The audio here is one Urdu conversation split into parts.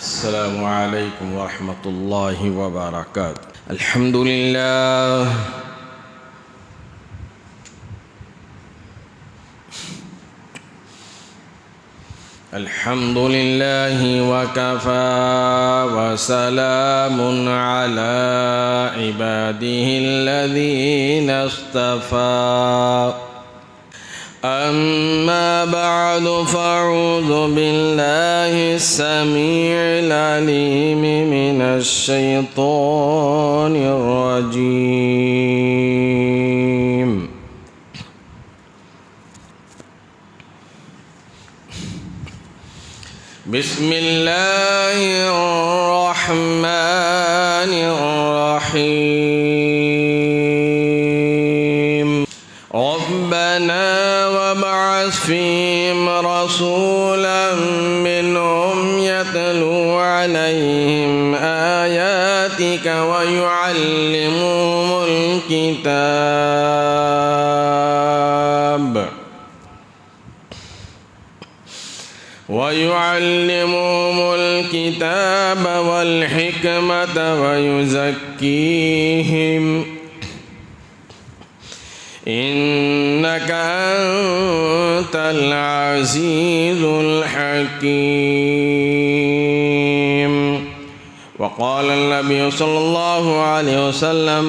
السلام عليكم ورحمة الله وبركاته. الحمد لله الحمد لله وكفى وسلام على عباده الذين اصطفى. أما بعد فأعوذ بالله السميع العليم من الشيطان الرجيم. بسم الله الرحمن الرحيم. ربنا وابعث فيهم رسولا منهم يتلو عليهم آياتك ويعلمهم الكتاب والحكمة ويزكيهم إنك أنت العزيز الحكيم. وقال النبي صلى الله عليه وسلم: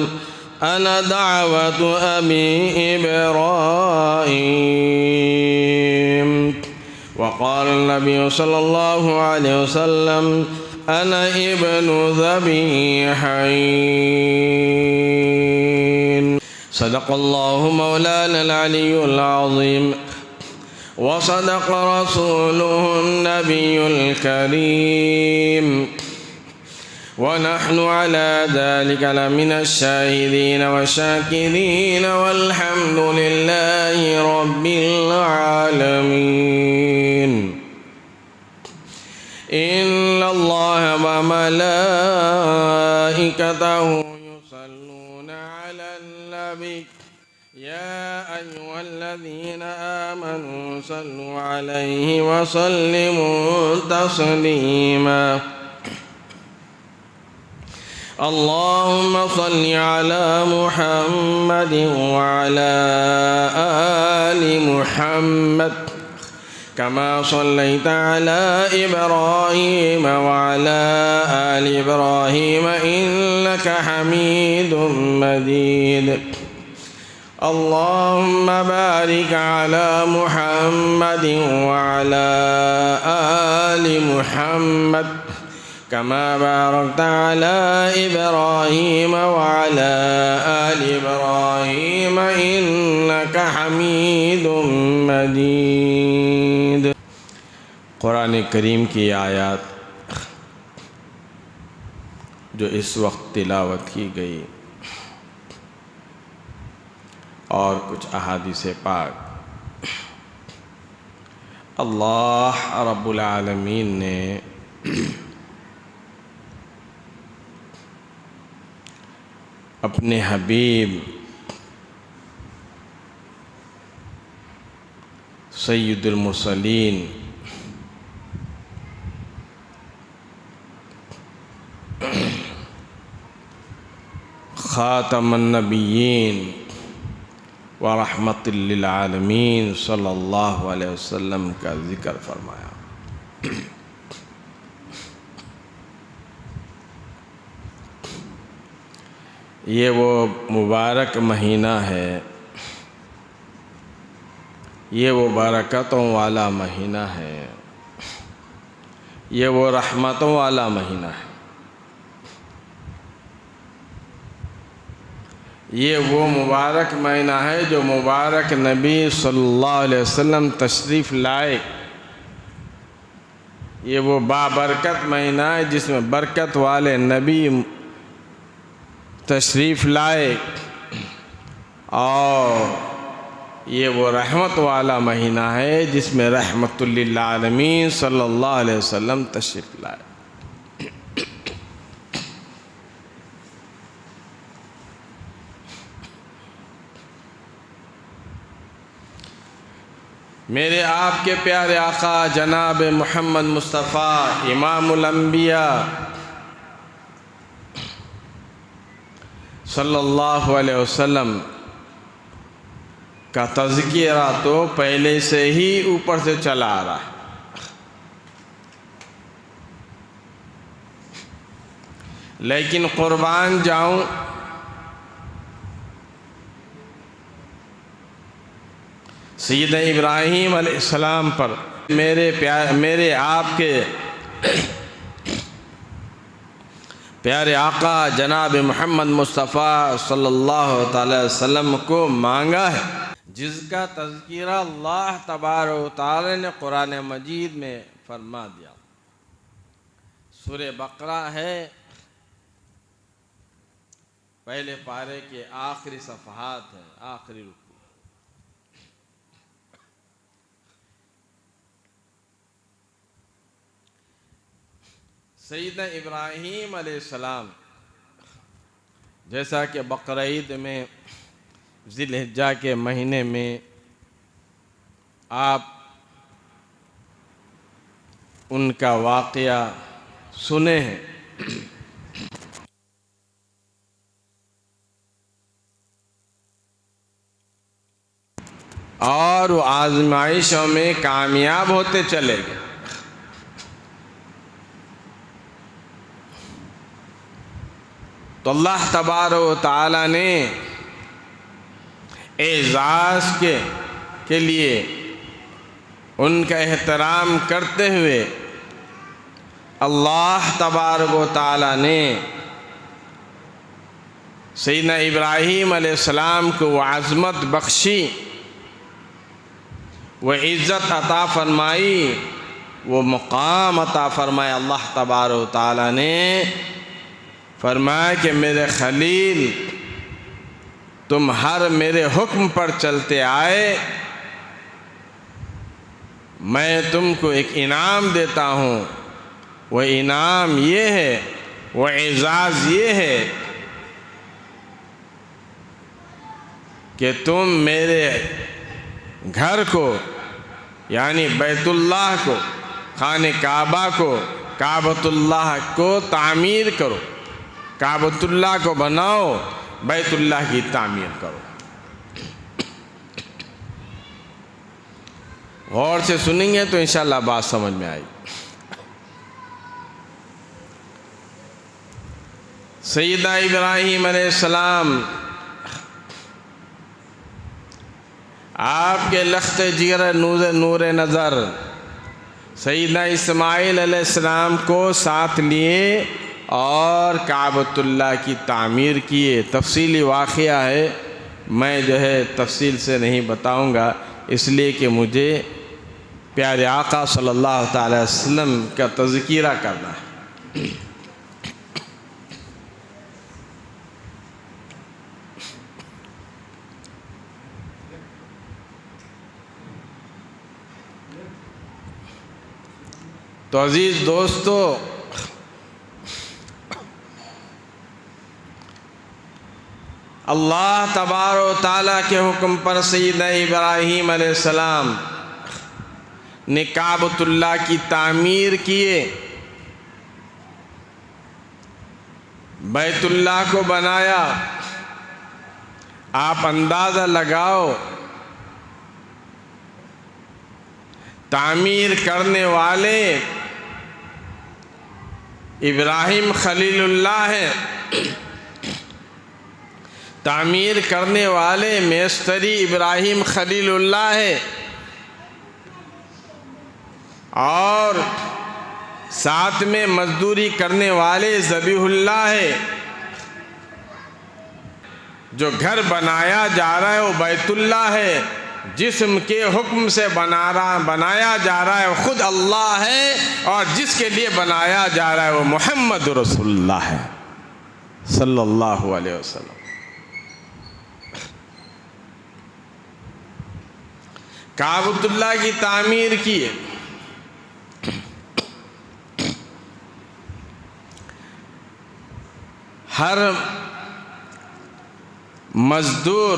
أنا دعوة أبي إبراهيم. وقال النبي صلى الله عليه وسلم: أنا ابن ذبيحين. صدق الله مولانا العلي العظيم، وصدق رسوله النبي الكريم، ونحن على ذلك لمن الشاهدين والشاكرين، والحمد لله رب العالمين. إن الله وملائكته يصلون على النبي يا أيها الذين آمنوا صلوا عليه وسلموا تسليما. اللهم صل على محمد وعلى آل محمد كما صليت على إبراهيم وعلى آل إبراهيم إنك حميد مجيد. اللهم بارك على محمد وعلى آل محمد كما باركت على إبراهيم وعلى آل إبراهيم إنك حميد مجيد. قرآن کریم کی آیات جو اس وقت تلاوت کی گئی اور کچھ احادیث پاک، اللہ رب العالمین نے اپنے حبیب سید المرسلین خاتم النبیین ورحمت للعالمین صلی اللہ علیہ وسلم کا ذکر فرمایا۔ یہ وہ مبارک مہینہ ہے، یہ وہ برکتوں والا مہینہ ہے، یہ وہ رحمتوں والا مہینہ ہے، یہ وہ مبارک مہینہ ہے جو مبارک نبی صلی اللہ علیہ وسلم تشریف لائے۔ یہ وہ بابرکت مہینہ ہے جس میں برکت والے نبی تشریف لائے، اور یہ وہ رحمت والا مہینہ ہے جس میں رحمت للعالمین صلی اللہ علیہ وسلم تشریف لائے۔ میرے آپ کے پیارے آقا جناب محمد مصطفیٰ امام الانبیاء صلی اللہ علیہ وسلم کا تذکرہ تو پہلے سے ہی اوپر سے چلا آ رہا ہے، لیکن قربان جاؤں سیدنا ابراہیم علیہ السلام پر میرے آپ کے پیارے آقا جناب محمد مصطفیٰ صلی اللہ تعالی وسلم کو مانگا ہے، جس کا تذکرہ اللہ تبارک و تعالی نے قرآن مجید میں فرما دیا۔ سورہ بقرہ ہے، پہلے پارے کے آخری صفحات ہیں، آخری رکوع۔ سیدنا ابراہیم علیہ السلام جیسا کہ بقرہ عید میں ذی الحجہ کے مہینے میں آپ ان کا واقعہ سنے ہیں، اور وہ آزمائشوں میں کامیاب ہوتے چلے گئے۔ تو اللہ تبارک و تعالی نے اعزاز کے لیے ان کا احترام کرتے ہوئے اللہ تبارک و تعالی نے سیدنا ابراہیم علیہ السلام کو وہ عظمت بخشی، وہ عزت عطا فرمائی، وہ مقام عطا فرمایا۔ اللہ تبارک و تعالی نے فرمایا کہ میرے خلیل تم ہر میرے حکم پر چلتے آئے، میں تم کو ایک انعام دیتا ہوں۔ وہ انعام یہ ہے، وہ اعزاز یہ ہے کہ تم میرے گھر کو یعنی بیت اللہ کو، خانہ کعبہ کو، کعبۃ اللہ کو تعمیر کرو، کعبۃ اللہ کو بناؤ، بیت اللہ کی تعمیر کرو۔ غور سے سنیں گے تو انشاءاللہ بات سمجھ میں آئی۔ سیدنا ابراہیم علیہ السلام آپ کے لخت جگر نور نظر سیدنا اسماعیل علیہ السلام کو ساتھ لیے اور کعبۃ اللہ کی تعمیر کیے۔ تفصیلی واقعہ ہے، میں تفصیل سے نہیں بتاؤں گا، اس لیے کہ مجھے پیارے آقا صلی اللہ تعالی وسلم کا تذکرہ کرنا ہے۔ تو عزیز دوستو، اللہ تبارک و تعالیٰ کے حکم پر سیدنا ابراہیم علیہ السلام نے کعبۃ اللہ کی تعمیر کیے، بیت اللہ کو بنایا۔ آپ اندازہ لگاؤ، تعمیر کرنے والے ابراہیم خلیل اللہ ہے، تعمیر کرنے والے میستری ابراہیم خلیل اللہ ہے، اور ساتھ میں مزدوری کرنے والے ذبیح اللہ ہے۔ جو گھر بنایا جا رہا ہے وہ بیت اللہ ہے، جسم کے حکم سے بنایا جا رہا ہے وہ خود اللہ ہے، اور جس کے لیے بنایا جا رہا ہے وہ محمد رسول اللہ ہے صلی اللہ علیہ وسلم۔ کعبۃ اللہ کی تعمیر کیے، ہر مزدور،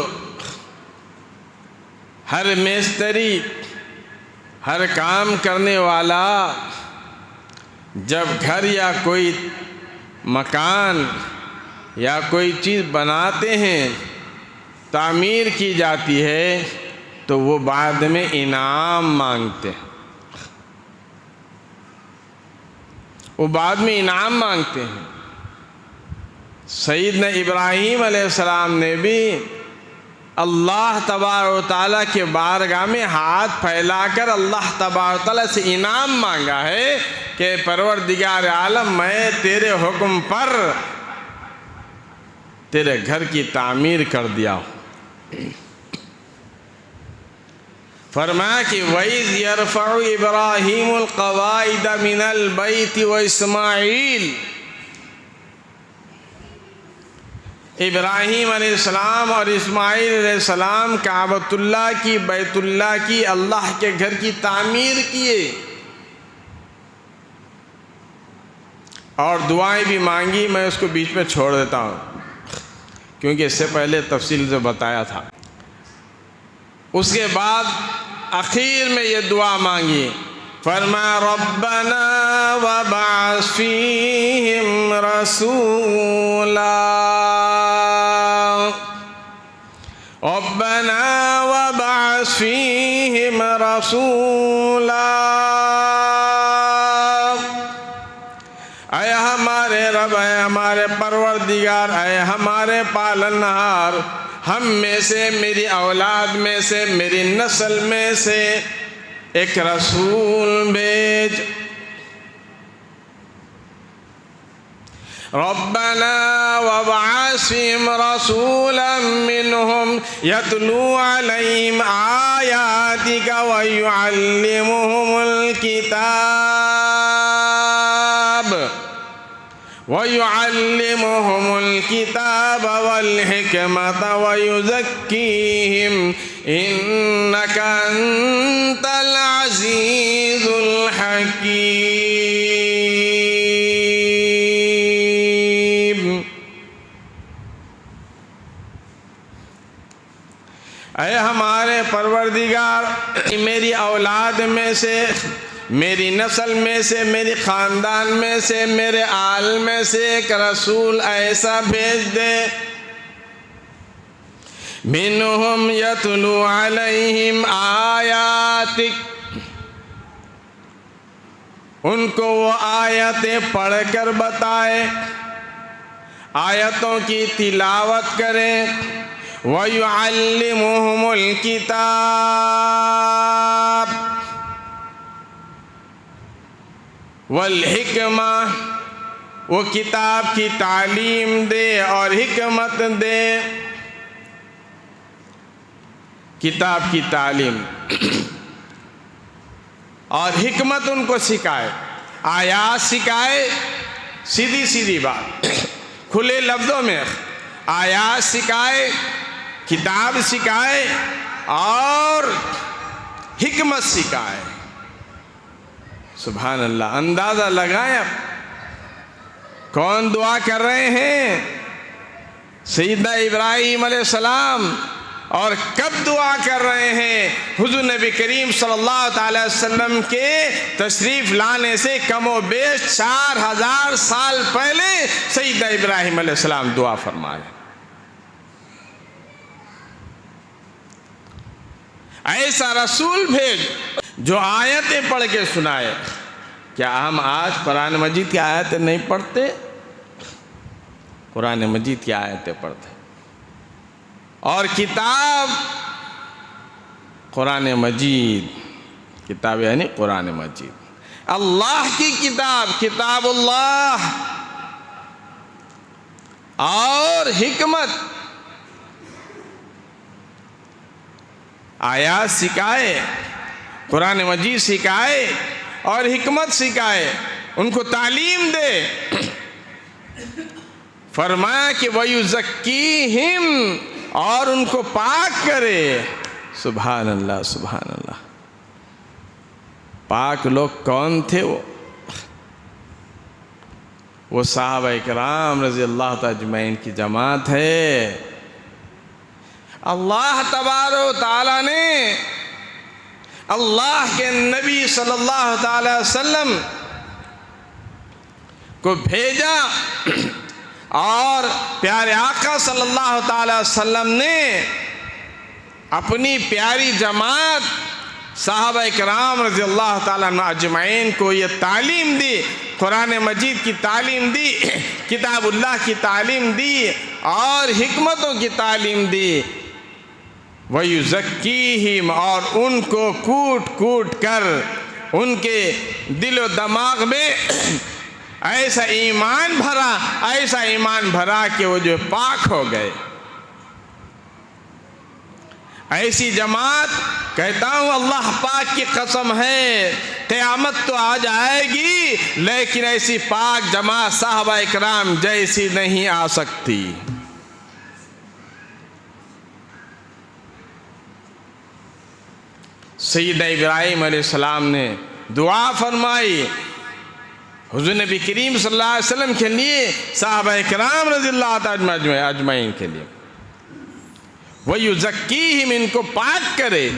ہر میستری ہر کام کرنے والا جب گھر یا کوئی مکان یا کوئی چیز بناتے ہیں، تعمیر کی جاتی ہے، تو وہ بعد میں انعام مانگتے ہیں، وہ بعد میں انعام مانگتے ہیں۔ سیدنا ابراہیم علیہ السلام نے بھی اللہ تبارک و تعالیٰ کے بارگاہ میں ہاتھ پھیلا کر اللہ تبارک و تعالیٰ سے انعام مانگا ہے کہ پروردگار عالم، میں تیرے حکم پر تیرے گھر کی تعمیر کر دیا ہوں۔ فرمایا کہ وَإِذْ يَرْفَعُ إِبْرَاهِيمُ الْقَوَاعِدَ مِنَ الْبَيْتِ وَإِسْمَاعِيلُ، ابراہیم علیہ السلام اور اسماعیل علیہ السلام کعبۃ اللہ کی، بیت اللہ کی، اللہ کے گھر کی تعمیر کیے اور دعائیں بھی مانگی۔ میں اس کو بیچ میں چھوڑ دیتا ہوں کیونکہ اس سے پہلے تفصیل سے بتایا تھا۔ اس کے بعد آخر میں یہ دعا مانگی، فرمایا ربنا وابعث فیہم رسولا، ربنا وابعث فیہم رسولا، اے ہمارے رب، اے ہمارے پروردگار، اے ہمارے پالنہار، ہم میں سے، میری اولاد میں سے، میری نسل میں سے ایک رسول بھیج۔ ربنا وابعث فیہم رسولا منہم یتلو علیہم آیاتک ویعلمہم الکتاب والحکمت ویزکیہم انک انت العزیز الحکیم۔ اے ہمارے پروردگار، میری اولاد میں سے، میری نسل میں سے، میری خاندان میں سے، میرے آل میں سے ایک رسول ایسا بھیج دے، منہم یتلو علیہم آیاتک، ان کو وہ آیتیں پڑھ کر بتائے، آیتوں کی تلاوت کریں، وَيُعَلِّمُهُمُ الْكِتَابَ وَالْحِكْمَةَ، وہ کتاب کی تعلیم دے اور حکمت دے۔ کتاب کی تعلیم اور حکمت ان کو سکھائے، آیات سکھائے، سیدھی سیدھی بات، کھلے لفظوں میں آیات سکھائے، کتاب سکھائے اور حکمت سکھائے۔ سبحان اللہ، اندازہ لگائیں اب کون دعا کر رہے ہیں؟ سیدنا ابراہیم علیہ السلام۔ اور کب دعا کر رہے ہیں؟ حضور نبی کریم صلی اللہ تعالی وسلم کے تشریف لانے سے کم و بیش 4000 سال پہلے سیدنا ابراہیم علیہ السلام دعا فرما رہے ہیں۔ ایسا رسول بھیج جو آیتیں پڑھ کے سنائے۔ کیا ہم آج قرآن مجید کی آیتیں نہیں پڑھتے؟ قرآن مجید کی آیتیں پڑھتے، اور کتاب قرآن مجید، کتاب یعنی قرآن مجید، اللہ کی کتاب، کتاب اللہ، اور حکمت، آیات سکھائے، قرآن مجید سکھائے اور حکمت سکھائے، ان کو تعلیم دے۔ فرمایا کہ وَيُزَكِّيهِمْ، اور ان کو پاک کرے۔ سبحان اللہ، سبحان اللہ۔ پاک لوگ کون تھے؟ وہ صحابہ اکرام رضی اللہ تعالی اجمعین کی جماعت ہے۔ اللہ تبارک و تعالیٰ نے اللہ کے نبی صلی اللہ تعالی وسلم کو بھیجا اور پیارے آقا صلی اللہ تعالی وسلم نے اپنی پیاری جماعت صحابہ کرام رضی اللہ تعالیٰ عنہ اجمعین کو یہ تعلیم دی، قرآن مجید کی تعلیم دی، کتاب اللہ کی تعلیم دی اور حکمتوں کی تعلیم دی۔ وَيُزَكِّيهِمْ، اور ان کو کوٹ کوٹ کر ان کے دل و دماغ میں ایسا ایمان بھرا کہ وہ جو پاک ہو گئے۔ ایسی جماعت کہتا ہوں اللہ پاک کی قسم ہے قیامت تو آ جائے گی لیکن ایسی پاک جماعت صحابہ اکرام جیسی نہیں آ سکتی۔ سیدنا ابراہیم علیہ السلام نے دعا فرمائی حضور نبی کریم صلی اللہ علیہ وسلم کے لیے، صحابہ اکرام رضی اللہ تعالی اجمعین کے لیے، وَيُزَكِّيهِمْ، ان کو پاک کرے۔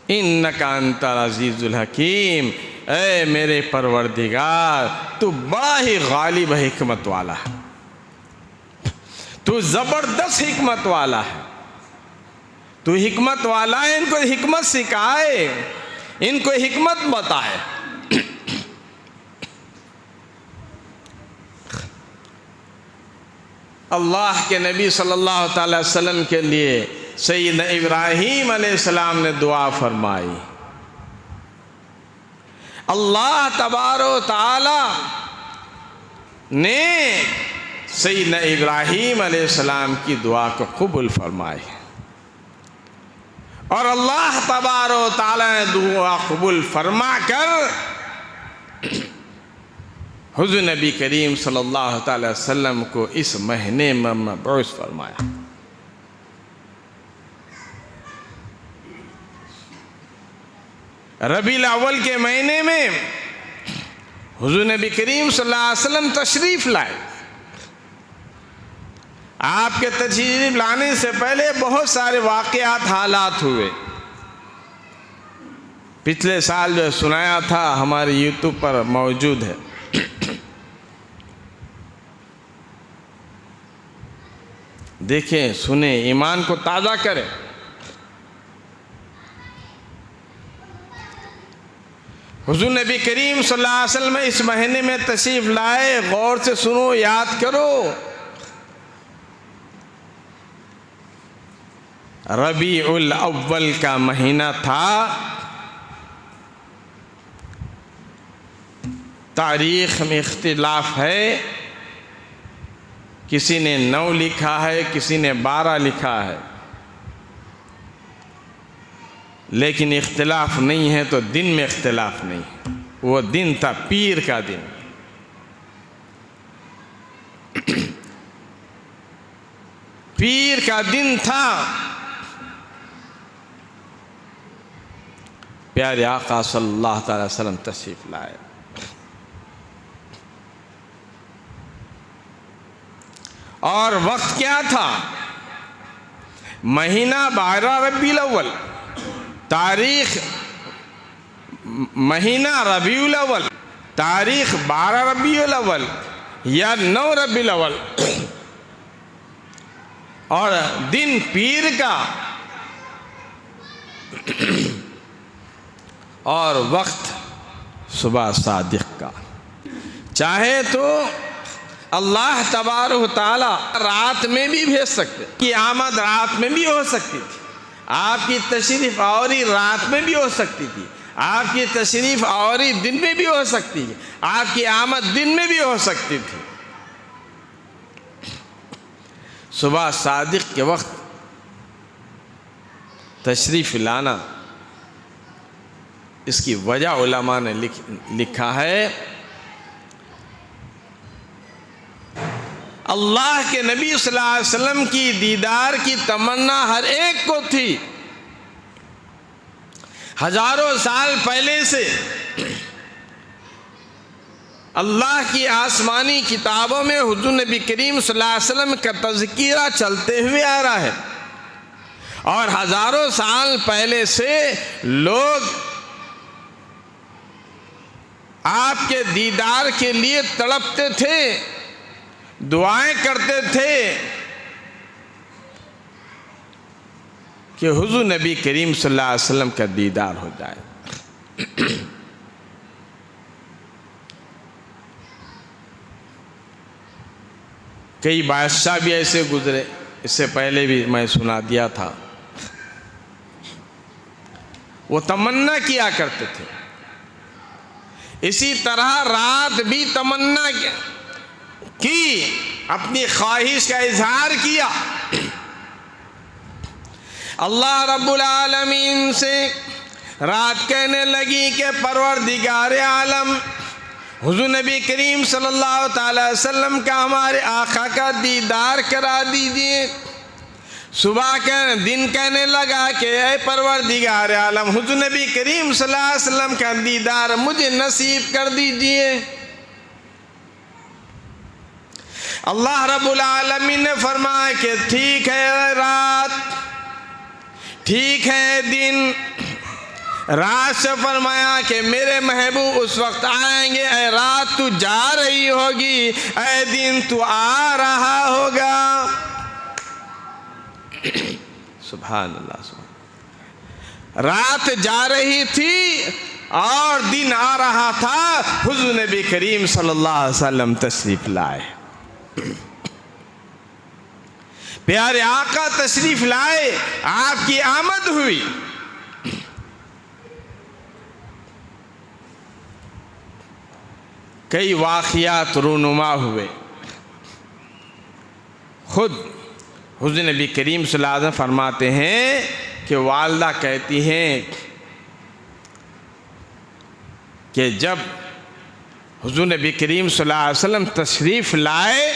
إِنَّكَ أَنْتَ الْعَزِيزُ الْحَكِيمُ، اے میرے پروردگار تو بڑا ہی غالب حکمت والا ہے، تو زبردست حکمت والا ہے، تو حکمت والا ہے۔ ان کو حکمت سکھائے، ان کو حکمت بتائے۔ اللہ کے نبی صلی اللہ تعالی وسلم کے لیے سیدنا ابراہیم علیہ السلام نے دعا فرمائی۔ اللہ تبارک و تعالی نے سیدنا ابراہیم علیہ السلام کی دعا کو قبول فرمائی، اور اللہ تبارک و تعالی نے دعا قبول فرما کر حضور نبی کریم صلی اللہ تعالی وسلم کو اس مہینے میں مبعوث فرمایا۔ ربیع الاول کے مہینے میں حضور نبی کریم صلی اللہ علیہ وسلم تشریف لائے۔ آپ کے تشریف لانے سے پہلے بہت سارے واقعات حالات ہوئے۔ پچھلے سال جو سنایا تھا ہمارے یوٹیوب پر موجود ہے۔ دیکھیں، سنیں، ایمان کو تازہ کریں۔ حضور نبی کریم صلی اللہ علیہ وسلم اس مہینے میں تشریف لائے، غور سے سنو، یاد کرو۔ ربیع الاول کا مہینہ تھا، تاریخ میں اختلاف ہے، کسی نے 9 لکھا ہے، کسی نے 12 لکھا ہے، لیکن اختلاف نہیں ہے تو دن میں اختلاف نہیں ہے۔ وہ دن تھا پیر کا دن۔ پیر کا دن تھا۔ پیارے آقا صلی اللہ تعالی وسلم تشریف لائے۔ اور وقت کیا تھا؟ مہینہ 12 ربیع الاول، تاریخ مہینہ ربیع الاول، تاریخ 12 ربیع الاول یا 9 ربیع الاول، اور دن پیر کا، اور وقت صبح صادق کا۔ چاہے تو اللہ تبارک و تعالیٰ رات میں بھی بھیج سکتے، کی آمد رات میں بھی ہو سکتی تھی، آپ کی تشریف آوری رات میں بھی ہو سکتی تھی، آپ کی تشریف آوری دن میں بھی ہو سکتی ہے، آپ کی آمد دن میں بھی ہو سکتی تھی۔ صبح صادق کے وقت تشریف لانا، اس کی وجہ علماء نے لکھا ہے، اللہ کے نبی صلی اللہ علیہ وسلم کی دیدار کی تمنا ہر ایک کو تھی۔ ہزاروں سال پہلے سے اللہ کی آسمانی کتابوں میں حضور نبی کریم صلی اللہ علیہ وسلم کا تذکرہ چلتے ہوئے آ رہا ہے، اور ہزاروں سال پہلے سے لوگ آپ کے دیدار کے لیے تڑپتے تھے، دعائیں کرتے تھے کہ حضور نبی کریم صلی اللہ علیہ وسلم کا دیدار ہو جائے۔ کئی بادشاہ بھی ایسے گزرے، اس سے پہلے بھی میں سنا دیا تھا، وہ تمنا کیا کرتے تھے۔ اسی طرح رات بھی تمنا کی، اپنی خواہش کا اظہار کیا۔ اللہ رب العالمین سے رات کہنے لگی کہ پروردگار عالم، حضور نبی کریم صلی اللہ تعالی وسلم کا، ہمارے آقا کا دیدار کرا دیجئے۔ صبح دن کہنے لگا کہ اے پروردگار عالم، حضور نبی کریم صلی اللہ علیہ وسلم کا دیدار مجھے نصیب کر دیجئے۔ اللہ رب العالمین نے فرمایا کہ ٹھیک ہے رات، ٹھیک ہے دن۔ رات سے فرمایا کہ میرے محبوب اس وقت آئیں گے، اے رات تو جا رہی ہوگی، اے دن تو آ رہا ہوگا۔ سبحان اللہ، سبحان۔ رات جا رہی تھی اور دن آ رہا تھا، حضور نبی کریم صلی اللہ علیہ وسلم تشریف لائے۔ پیارے آقا تشریف لائے، آپ کی آمد ہوئی۔ کئی واقعات رونما ہوئے۔ خود حضور نبی کریم صلی اللہ علیہ وسلم فرماتے ہیں کہ والدہ کہتی ہیں کہ جب حضور نبی کریم صلی اللہ علیہ وسلم تشریف لائے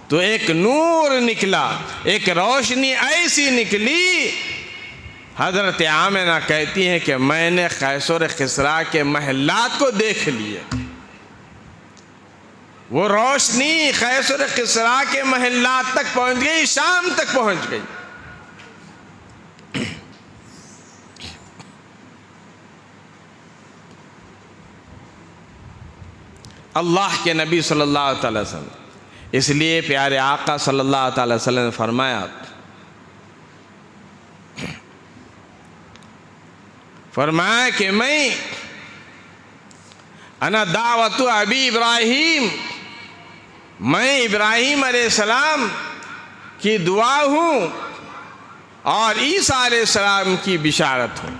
تو ایک نور نکلا، ایک روشنی ایسی نکلی، حضرت آمنہ کہتی ہیں کہ میں نے قیصر کسریٰ کے محلات کو دیکھ لیا۔ وہ روشنی قیصر کسریٰ کے محلات تک پہنچ گئی، شام تک پہنچ گئی۔ اللہ کے نبی صلی اللہ علیہ وسلم، اس لیے پیارے آقا صلی اللہ علیہ وسلم نے فرمایا کہ میں انا دعوت ابی ابراہیم، میں ابراہیم علیہ السلام کی دعا ہوں اور عیسیٰ علیہ السلام کی بشارت ہوں۔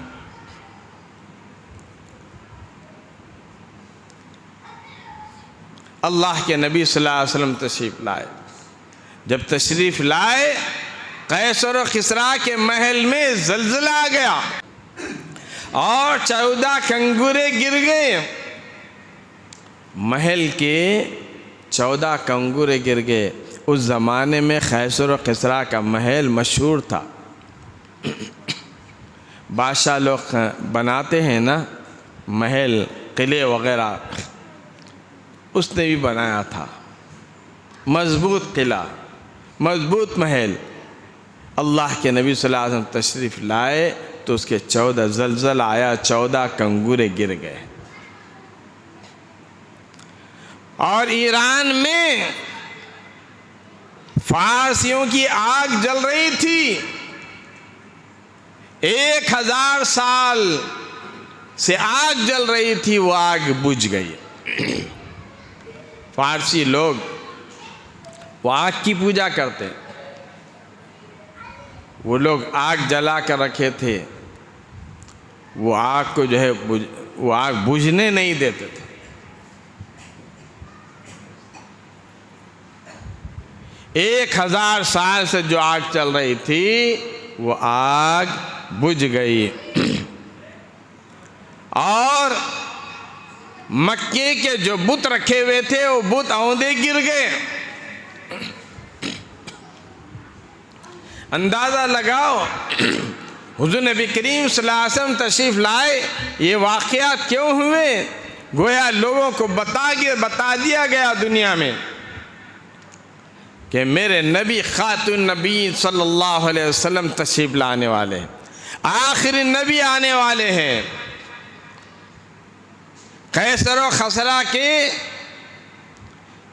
اللہ کے نبی صلی اللہ علیہ وسلم تشریف لائے۔ جب تشریف لائے، قیصر و کسریٰ کے محل میں زلزلہ آ گیا اور 14 کنگورے گر گئے۔ محل کے 14 کنگورے گر گئے۔ اس زمانے میں قیصر و کسریٰ کا محل مشہور تھا۔ بادشاہ لوگ بناتے ہیں نا محل، قلعے وغیرہ، اس نے بھی بنایا تھا۔ مضبوط قلعہ، مضبوط محل۔ اللہ کے نبی صلی اللہ علیہ وسلم تشریف لائے تو اس کے 14 زلزلہ آیا، 14 کنگورے گر گئے۔ اور ایران میں فارسیوں کی آگ جل رہی تھی، 1000 سال سے آگ جل رہی تھی، وہ آگ بجھ گئی۔ فارسی لوگ وہ آگ کی پوجا کرتے، وہ لوگ آگ جلا کر رکھے تھے، وہ آگ کو جو ہے وہ آگ بجھنے نہیں دیتے تھے۔ ایک 1000 سال سے جو آگ چل رہی تھی وہ آگ بجھ گئی، اور مکے کے جو بت رکھے ہوئے تھے وہ بت اوندے گر گئے۔ اندازہ لگاؤ حضور نبی کریم صلی اللہ علیہ وسلم تشریف لائے، یہ واقعات کیوں ہوئے؟ گویا لوگوں کو بتا دیا گیا دنیا میں کہ میرے نبی خاتم النبی صلی اللہ علیہ وسلم تشریف لانے والے ہیں، آخری نبی آنے والے ہیں۔ قیصر و خسرا کے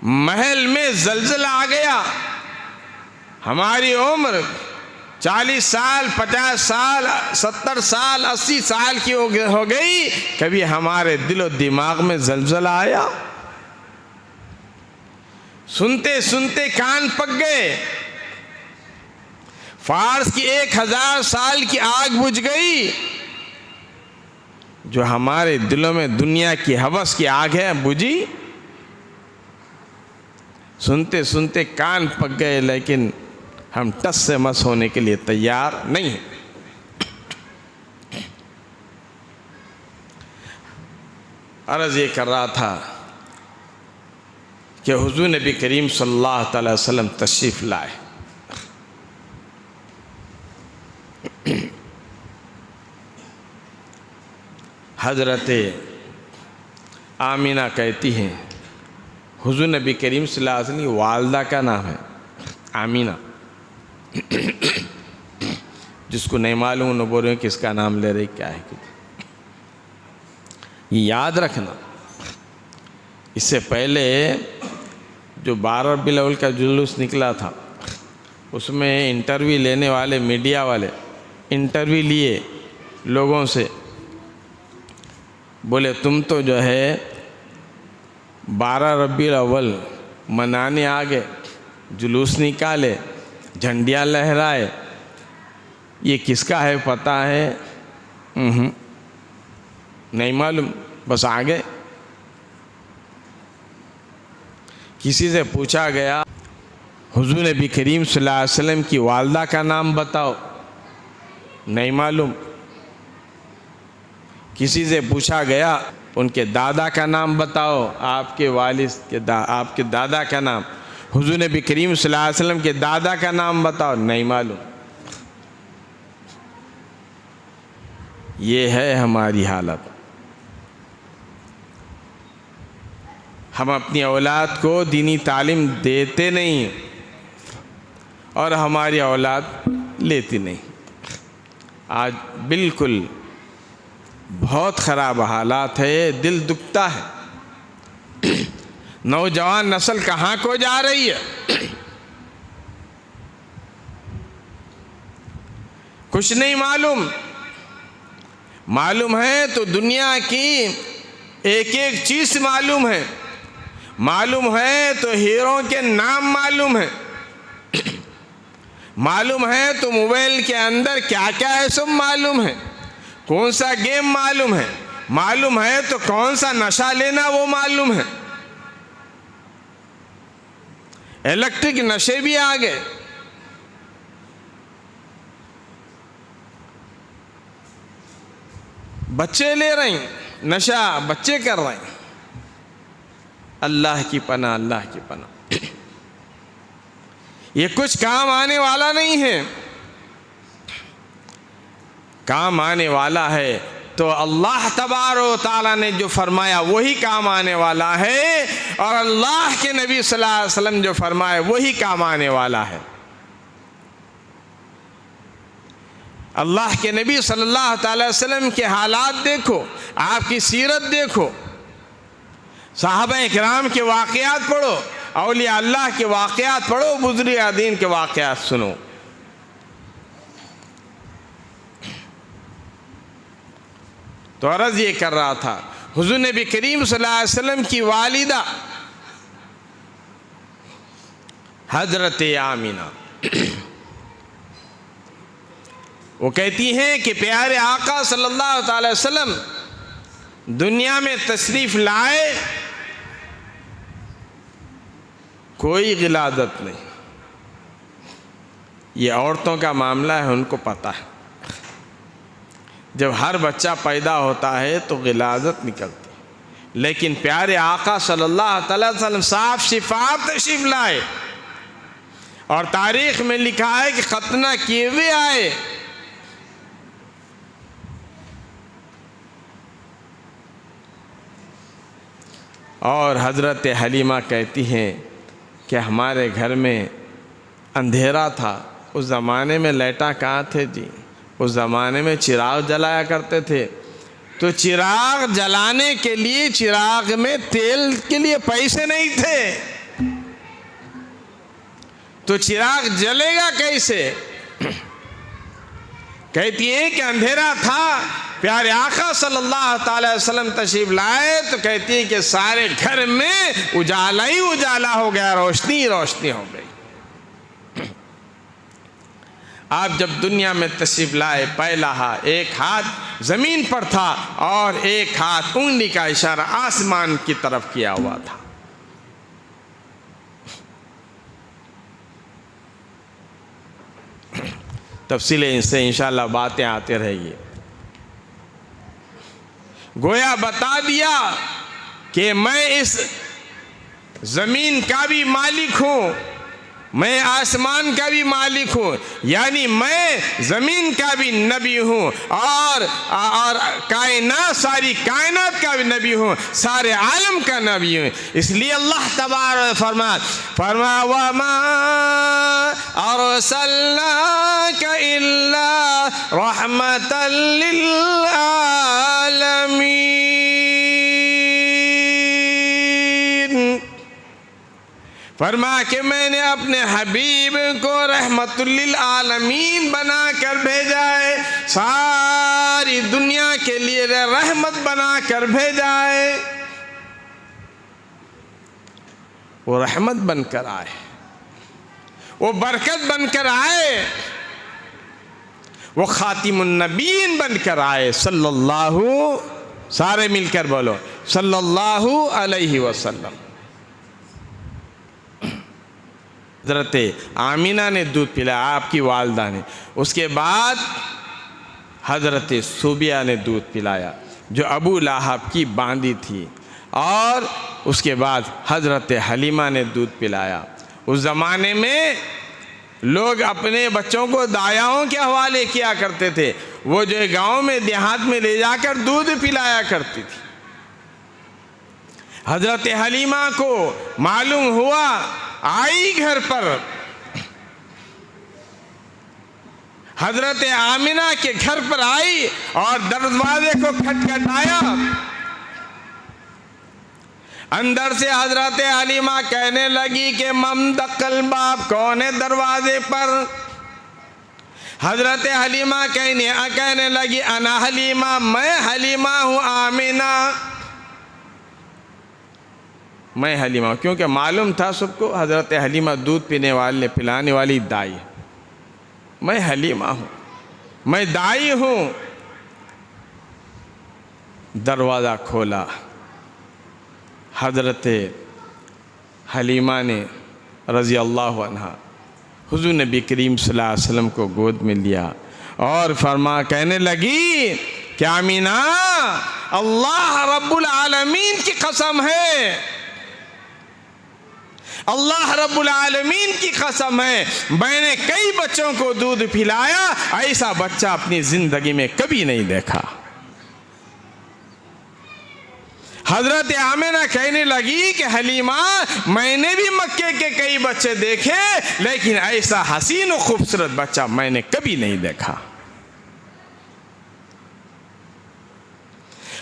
محل میں زلزلہ آ گیا، ہماری عمر 40 سال 50 سال 70 سال 80 سال کی ہو گئی، کبھی ہمارے دل و دماغ میں زلزلہ آیا؟ سنتے سنتے کان پک گئے، فارس کی 1000 سال کی آگ بجھ گئی، جو ہمارے دلوں میں دنیا کی ہوس کی آگ ہے بجھی؟ سنتے سنتے کان پک گئے، لیکن ہم ٹس سے مس ہونے کے لیے تیار نہیں ہیں۔ عرض یہ کر رہا تھا کہ حضور نبی کریم صلی اللہ تعالی وسلم تشریف لائے۔ حضرت آمینہ کہتی ہیں حضور نبی کریم صلی اللہ علیہ وسلم کی والدہ کا نام ہے آمینہ، جس کو نہیں معلوم نہ بول رہے ہیں کس کا نام لے رہے کیا ہے، یہ یاد رکھنا۔ اس سے پہلے جو 12 ربیع الاول کا جلوس نکلا تھا، اس میں انٹرویو لینے والے میڈیا والے انٹرویو لیے لوگوں سے، بولے تم تو جو ہے 12 ربیع الاول منانے آگے، جلوس نکالے، جھنڈیاں لہرائے، یہ کس کا ہے پتہ ہے؟ نہیں معلوم، بس آگے۔ کسی سے پوچھا گیا حضور نبی کریم صلی اللہ علیہ وسلم کی والدہ کا نام بتاؤ، نہیں معلوم۔ کسی سے پوچھا گیا ان کے دادا کا نام بتاؤ، آپ کے والد کے آپ کے دادا کا نام، حضور نبی کریم صلی اللہ علیہ وسلم کے دادا کا نام بتاؤ، نہیں معلوم۔ یہ ہے ہماری حالت۔ ہم اپنی اولاد کو دینی تعلیم دیتے نہیں اور ہماری اولاد لیتی نہیں۔ آج بالکل بہت خراب حالات ہے، دل دکھتا ہے۔ نوجوان نسل کہاں کو جا رہی ہے؟ کچھ نہیں معلوم، معلوم ہے تو دنیا کی ایک ایک چیز معلوم ہے، معلوم ہے تو ہیروں کے نام معلوم ہے، معلوم ہے تو موبائل کے اندر کیا کیا ہے سب معلوم ہے، کون سا گیم معلوم ہے، معلوم ہے تو کون سا نشہ لینا وہ معلوم ہے۔ الیکٹرک نشے بھی آ گئے۔ بچے لے رہے ہیں، نشہ بچے کر رہے ہیں۔ اللہ کی پناہ، اللہ کی پناہ۔ یہ کچھ کام آنے والا نہیں ہے، کام آنے والا ہے تو اللہ تبارک و تعالیٰ نے جو فرمایا وہی کام آنے والا ہے، اور اللہ کے نبی صلی اللہ علیہ وسلم جو فرمائے وہی کام آنے والا ہے۔ اللہ کے نبی صلی اللہ تعالی وسلم کے حالات دیکھو، آپ کی سیرت دیکھو، صحابہ اکرام کے واقعات پڑھو، اولیاء اللہ کے واقعات پڑھو، بزرگ دین کے واقعات سنو۔ تو عرض یہ کر رہا تھا، حضور نبی کریم صلی اللہ علیہ وسلم کی والدہ حضرت آمینہ، وہ کہتی ہیں کہ پیارے آقا صلی اللہ تعالی وسلم دنیا میں تشریف لائے، کوئی غلادت نہیں۔ یہ عورتوں کا معاملہ ہے، ان کو پتہ ہے، جب ہر بچہ پیدا ہوتا ہے تو غلادت نکلتی ہے، لیکن پیارے آقا صلی اللہ تعالی وسلم صاف شفاف تشریف لائے، اور تاریخ میں لکھا ہے کہ ختنہ کیے ہوئے آئے۔ اور حضرت حلیمہ کہتی ہیں کہ ہمارے گھر میں اندھیرا تھا، اس زمانے میں لائٹاں کہاں تھے جی، اس زمانے میں چراغ جلایا کرتے تھے، تو چراغ جلانے کے لیے چراغ میں تیل کے لیے پیسے نہیں تھے، تو چراغ جلے گا کیسے؟ کہتی ہیں کہ اندھیرا تھا، پیارے آقا صلی اللہ تعالی وسلم تشریف لائے تو کہتی ہیں کہ سارے گھر میں اجالا ہی اجالا ہو گیا، روشنی روشنی ہو گئی۔ آپ جب دنیا میں تشریف لائے، پہلا ایک ہاتھ زمین پر تھا اور ایک ہاتھ انگلی کا اشارہ آسمان کی طرف کیا ہوا تھا۔ تفصیلیں اس سے انشاءاللہ باتیں آتے رہے گی۔ گویا بتا دیا کہ میں اس زمین کا بھی مالک ہوں، میں آسمان کا بھی مالک ہوں، یعنی میں زمین کا بھی نبی ہوں اور کائنات، ساری کائنات کا بھی نبی ہوں، سارے عالم کا نبی ہوں۔ اس لیے اللہ تبارک فرما وَمَا أَرْسَلْنَاكَ إِلَّا رَحْمَةً لِلْعَالَمِينَ، فرما کہ میں نے اپنے حبیب کو رحمت للعالمین بنا کر بھیجا ہے، ساری دنیا کے لیے رحمت بنا کر بھیجا ہے۔ وہ رحمت بن کر آئے، وہ برکت بن کر آئے، وہ خاتم النبیین بن کر آئے، صلی اللہ، سارے مل کر بولو صلی اللہ علیہ وسلم۔ حضرت آمینہ نے دودھ پلایا، آپ کی والدہ نے، اس کے بعد حضرت صوبیہ نے دودھ پلایا جو ابو لہب کی باندی تھی، اور اس کے بعد حضرت حلیمہ نے دودھ پلایا۔ اس زمانے میں لوگ اپنے بچوں کو دایاؤں کے حوالے کیا کرتے تھے، وہ جو گاؤں میں دیہات میں لے جا کر دودھ پلایا کرتی تھی۔ حضرت حلیمہ کو معلوم ہوا، آئی گھر پر، حضرت آمینہ کے گھر پر آئی اور دروازے کو کھٹکھٹایا، اندر سے حضرت حلیمہ کہنے لگی کہ من دق الباب، کون ہے دروازے پر؟ حضرت حلیمہ کہنے لگی انا حلیمہ، میں حلیمہ ہوں آمینہ، میں حلیمہ ہوں، کیونکہ معلوم تھا سب کو حضرت حلیمہ دودھ پینے والے پلانے والی دائی، میں حلیمہ ہوں، میں دائی ہوں۔ دروازہ کھولا، حضرت حلیمہ نے رضی اللہ عنہ حضور نبی کریم صلی اللہ علیہ وسلم کو گود میں لیا اور کہنے لگی کہ آمینہ، اللہ رب العالمین کی قسم ہے، اللہ رب العالمین کی قسم ہے، میں نے کئی بچوں کو دودھ پلایا، ایسا بچہ اپنی زندگی میں کبھی نہیں دیکھا۔ حضرت آمینہ کہنے لگی کہ حلیمہ، میں نے بھی مکے کے کئی بچے دیکھے، لیکن ایسا حسین و خوبصورت بچہ میں نے کبھی نہیں دیکھا۔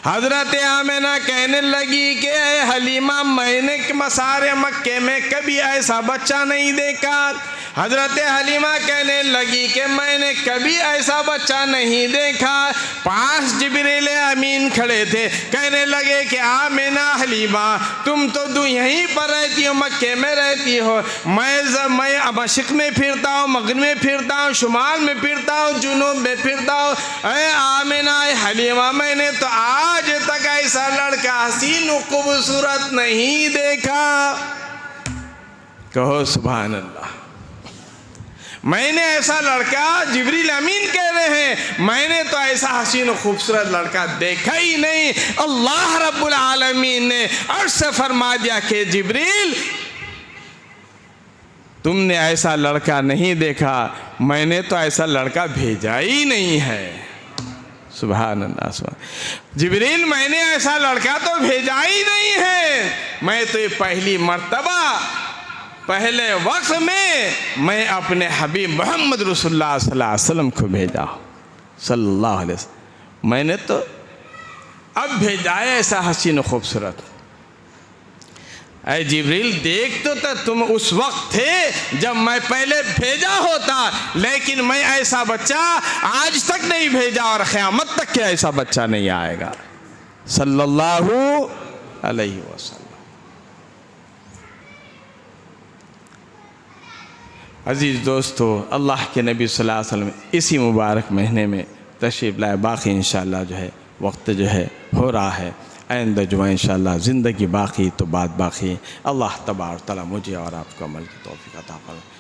حضرت آمینہ کہنے لگی کہ اے حلیمہ، میں نے سارے مکے میں کبھی ایسا بچہ نہیں دیکھا۔ حضرت حلیمہ کہنے لگی کہ میں نے کبھی ایسا بچہ نہیں دیکھا۔ پاس جبریل امین کھڑے تھے، کہنے لگے کہ آمینہ، حلیمہ، تم تو یہیں پر رہتی ہو، مکے میں رہتی ہو، میں مشرق میں پھرتا ہوں، مغرب میں پھرتا ہوں، شمال میں پھرتا ہوں، جنوب میں پھرتا ہوں، اے آمینہ، اے حلیمہ، میں نے تو آج تک ایسا لڑکا حسین و خوبصورت نہیں دیکھا۔ کہو سبحان اللہ۔ میں نے ایسا لڑکا، جبریل امین کہہ رہے ہیں، میں نے تو ایسا حسین و خوبصورت لڑکا دیکھا ہی نہیں۔ اللہ رب العالمین نے عرش سے فرما دیا کہ جبریل، تم نے ایسا لڑکا نہیں دیکھا، میں نے تو ایسا لڑکا بھیجا ہی نہیں ہے۔ سبحان اللہ، سبحان جبریل، میں نے ایسا لڑکا تو بھیجا ہی نہیں ہے، میں تو یہ پہلی مرتبہ پہلے وقت میں اپنے حبیب محمد رسول اللہ صلی اللہ علیہ وسلم کو بھیجا صلی اللہ علیہ وسلم. میں نے تو اب بھیجا ہے ایسا حسین و خوبصورت. اے جبریل دیکھ تو تم اس وقت تھے جب میں پہلے بھیجا ہوتا، لیکن میں ایسا بچہ آج تک نہیں بھیجا اور قیامت تک کہ ایسا بچہ نہیں آئے گا صلی اللہ علیہ وسلم. عزیز دوستو، اللہ کے نبی صلی اللہ علیہ وسلم اسی مبارک مہینے میں تشریف لائے. باقی انشاءاللہ جو ہے وقت جو ہے ہو رہا ہے، آئندہ جو ہے انشاءاللہ زندگی باقی تو بات باقی. اللہ تبارک و تعالی مجھے اور آپ کو عمل کی توفیق عطا فرمائے.